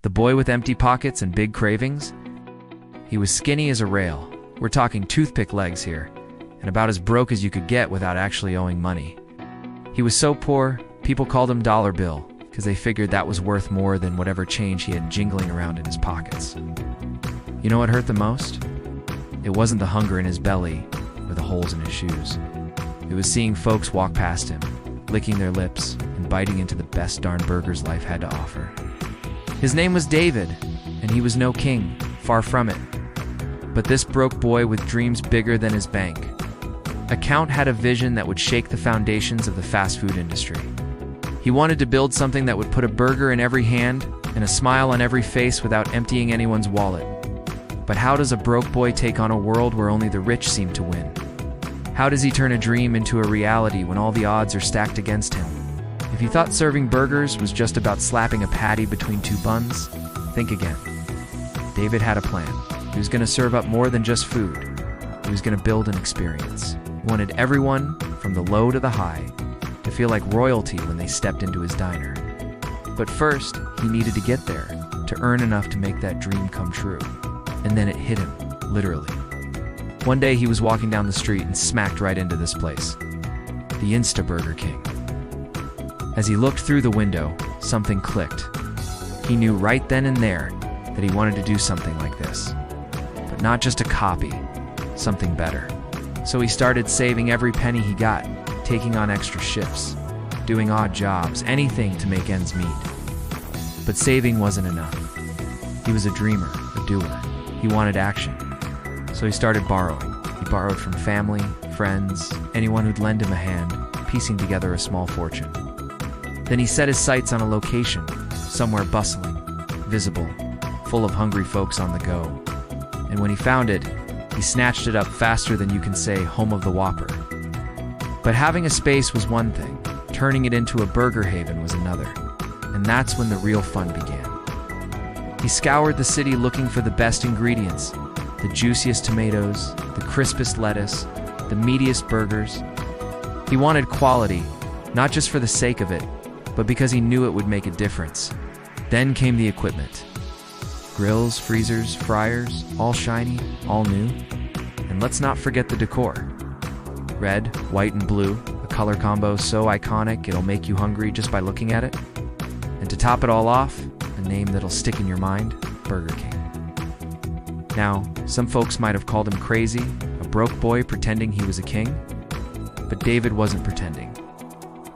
The boy with empty pockets and big cravings? He was skinny as a rail. We're talking toothpick legs here, and about as broke as you could get without actually owing money. He was so poor, people called him Dollar Bill, because they figured that was worth more than whatever change he had jingling around in his pockets. You know what hurt the most? It wasn't the hunger in his belly or the holes in his shoes. It was seeing folks walk past him, licking their lips and biting into the best darn burgers life had to offer. His name was David, and he was no king, far from it. But this broke boy with dreams bigger than his bank. Account had a vision that would shake the foundations of the fast food industry. He wanted to build something that would put a burger in every hand and a smile on every face without emptying anyone's wallet. But how does a broke boy take on a world where only the rich seem to win? How does he turn a dream into a reality when all the odds are stacked against him? If you thought serving burgers was just about slapping a patty between two buns, think again. David had a plan. He was going to serve up more than just food. He was going to build an experience. He wanted everyone, from the low to the high, to feel like royalty when they stepped into his diner. But first, he needed to get there, to earn enough to make that dream come true. And then it hit him, literally. One day he was walking down the street and smacked right into this place, the Burger King. As he looked through the window, something clicked. He knew right then and there that he wanted to do something like this. But not just a copy, something better. So he started saving every penny he got, taking on extra shifts, doing odd jobs, anything to make ends meet. But saving wasn't enough. He was a dreamer, a doer. He wanted action. So he started borrowing. He borrowed from family, friends, anyone who'd lend him a hand, piecing together a small fortune. Then he set his sights on a location, somewhere bustling, visible, full of hungry folks on the go. And when he found it, he snatched it up faster than you can say home of the Whopper. But having a space was one thing, turning it into a burger haven was another. And that's when the real fun began. He scoured the city looking for the best ingredients, the juiciest tomatoes, the crispest lettuce, the meatiest burgers. He wanted quality, not just for the sake of it, but because he knew it would make a difference. Then came the equipment. Grills, freezers, fryers, all shiny, all new. And let's not forget the decor. Red, white, and blue, a color combo so iconic it'll make you hungry just by looking at it. And to top it all off, a name that'll stick in your mind, Burger King. Now, some folks might have called him crazy, a broke boy pretending he was a king. But David wasn't pretending.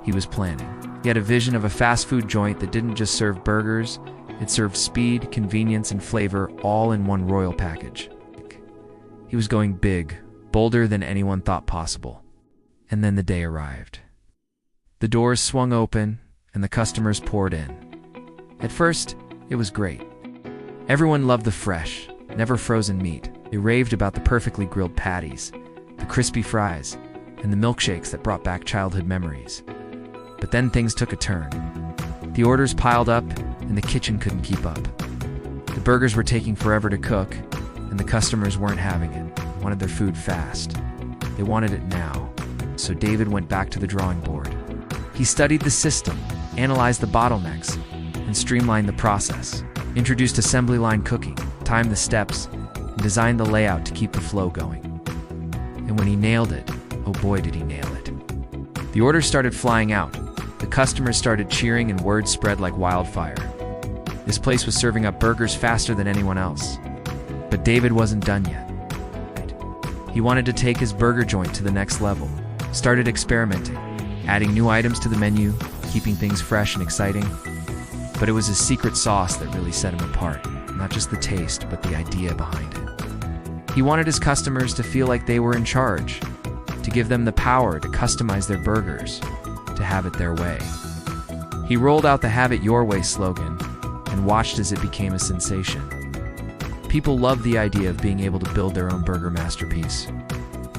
He was planning. He had a vision of a fast food joint that didn't just serve burgers, it served speed, convenience, and flavor all in one royal package. He was going big, bolder than anyone thought possible. And then the day arrived. The doors swung open, and the customers poured in. At first, it was great. Everyone loved the fresh, never frozen meat. They raved about the perfectly grilled patties, the crispy fries, and the milkshakes that brought back childhood memories. But then things took a turn. The orders piled up, and the kitchen couldn't keep up. The burgers were taking forever to cook, and the customers weren't having it, wanted their food fast. They wanted it now. So David went back to the drawing board. He studied the system, analyzed the bottlenecks, and streamlined the process, introduced assembly line cooking, timed the steps, and designed the layout to keep the flow going. And when he nailed it, oh boy did he nail it. The orders started flying out. The customers started cheering and word spread like wildfire. This place was serving up burgers faster than anyone else. But David wasn't done yet. He wanted to take his burger joint to the next level, started experimenting, adding new items to the menu, keeping things fresh and exciting. But it was his secret sauce that really set him apart, not just the taste, but the idea behind it. He wanted his customers to feel like they were in charge, to give them the power to customize their burgers, to have it their way. He rolled out the "Have It Your Way" slogan and watched as it became a sensation. People loved the idea of being able to build their own burger masterpiece.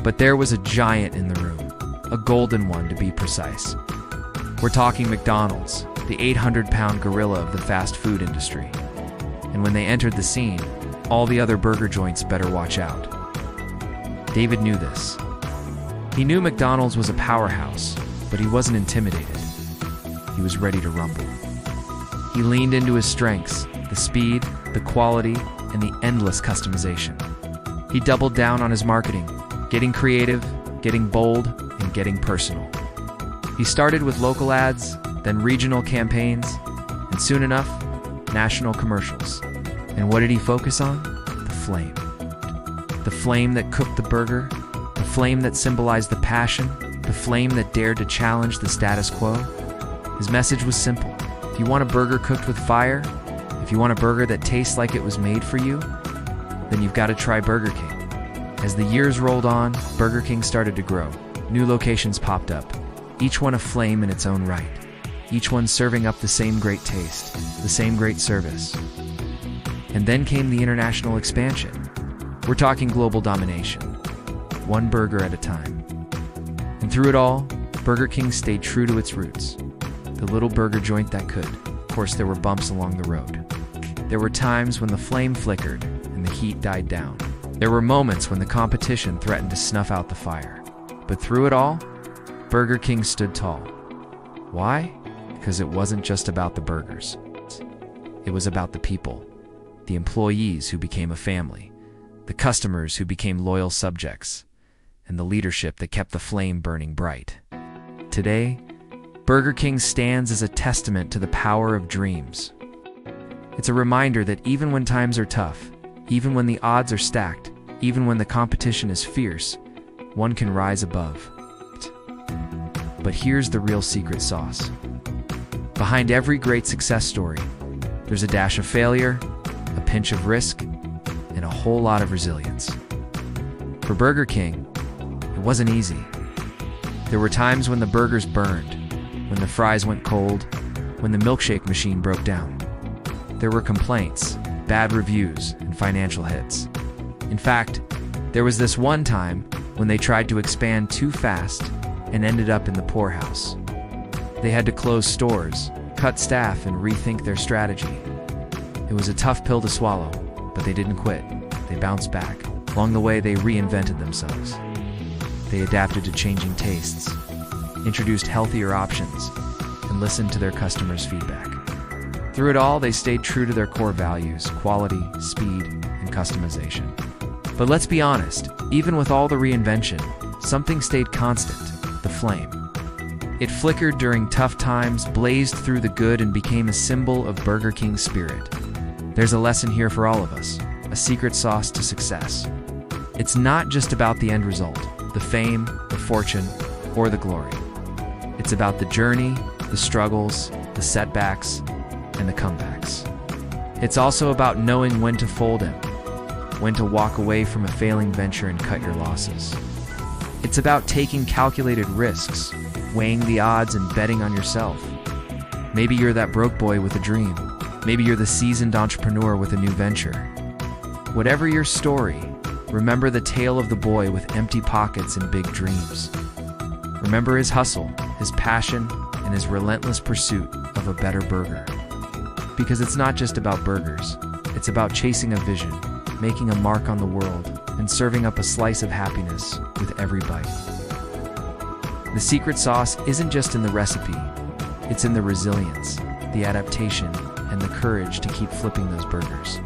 But there was a giant in the room, a golden one to be precise. We're talking McDonald's, the 800-pound gorilla of the fast food industry. And when they entered the scene, all the other burger joints better watch out. David knew this. He knew McDonald's was a powerhouse, but he wasn't intimidated. He was ready to rumble. He leaned into his strengths, the speed, the quality, and the endless customization. He doubled down on his marketing, getting creative, getting bold, and getting personal. He started with local ads, then regional campaigns, and soon enough, national commercials. And what did he focus on? The flame. The flame that cooked the burger, the flame that symbolized the passion, the flame that dared to challenge the status quo. His message was simple. If you want a burger cooked with fire, if you want a burger that tastes like it was made for you, then you've got to try Burger King. As the years rolled on, Burger King started to grow. New locations popped up, each one a flame in its own right. Each one serving up the same great taste, the same great service. And then came the international expansion. We're talking global domination, one burger at a time. And through it all, Burger King stayed true to its roots. The little burger joint that could. Of course, there were bumps along the road. There were times when the flame flickered and the heat died down. There were moments when the competition threatened to snuff out the fire. But through it all, Burger King stood tall. Why? Because it wasn't just about the burgers. It was about the people, the employees who became a family, the customers who became loyal subjects, and the leadership that kept the flame burning bright. Today, Burger King stands as a testament to the power of dreams. It's a reminder that even when times are tough, even when the odds are stacked, even when the competition is fierce, one can rise above. But here's the real secret sauce. Behind every great success story, there's a dash of failure, a pinch of risk, and a whole lot of resilience. For Burger King, it wasn't easy. There were times when the burgers burned, when the fries went cold, when the milkshake machine broke down. There were complaints, bad reviews, and financial hits. In fact, there was this one time when they tried to expand too fast and ended up in the poorhouse. They had to close stores, cut staff, and rethink their strategy. It was a tough pill to swallow, but they didn't quit. They bounced back. Along the way, they reinvented themselves. They adapted to changing tastes, introduced healthier options, and listened to their customers' feedback. Through it all, they stayed true to their core values: quality, speed, and customization. But let's be honest, even with all the reinvention, something stayed constant: the flame. It flickered during tough times, blazed through the good, and became a symbol of Burger King's spirit. There's a lesson here for all of us, a secret sauce to success. It's not just about the end result, the fame, the fortune, or the glory. It's about the journey, the struggles, the setbacks, and the comebacks. It's also about knowing when to fold in, when to walk away from a failing venture and cut your losses. It's about taking calculated risks, weighing the odds, and betting on yourself. Maybe you're that broke boy with a dream. Maybe you're the seasoned entrepreneur with a new venture. Whatever your story, remember the tale of the boy with empty pockets and big dreams. Remember his hustle, his passion, and his relentless pursuit of a better burger. Because it's not just about burgers. It's about chasing a vision, making a mark on the world, and serving up a slice of happiness with every bite. The secret sauce isn't just in the recipe. It's in the resilience, the adaptation, and the courage to keep flipping those burgers.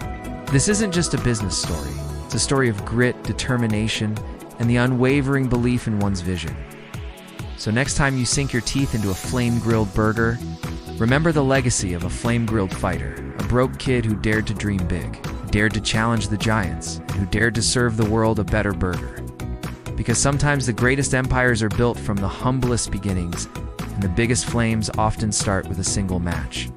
This isn't just a business story. It's a story of grit, determination, and the unwavering belief in one's vision. So next time you sink your teeth into a flame-grilled burger, remember the legacy of a flame-grilled fighter, a broke kid who dared to dream big, who dared to challenge the giants, and who dared to serve the world a better burger. Because sometimes the greatest empires are built from the humblest beginnings, and the biggest flames often start with a single match.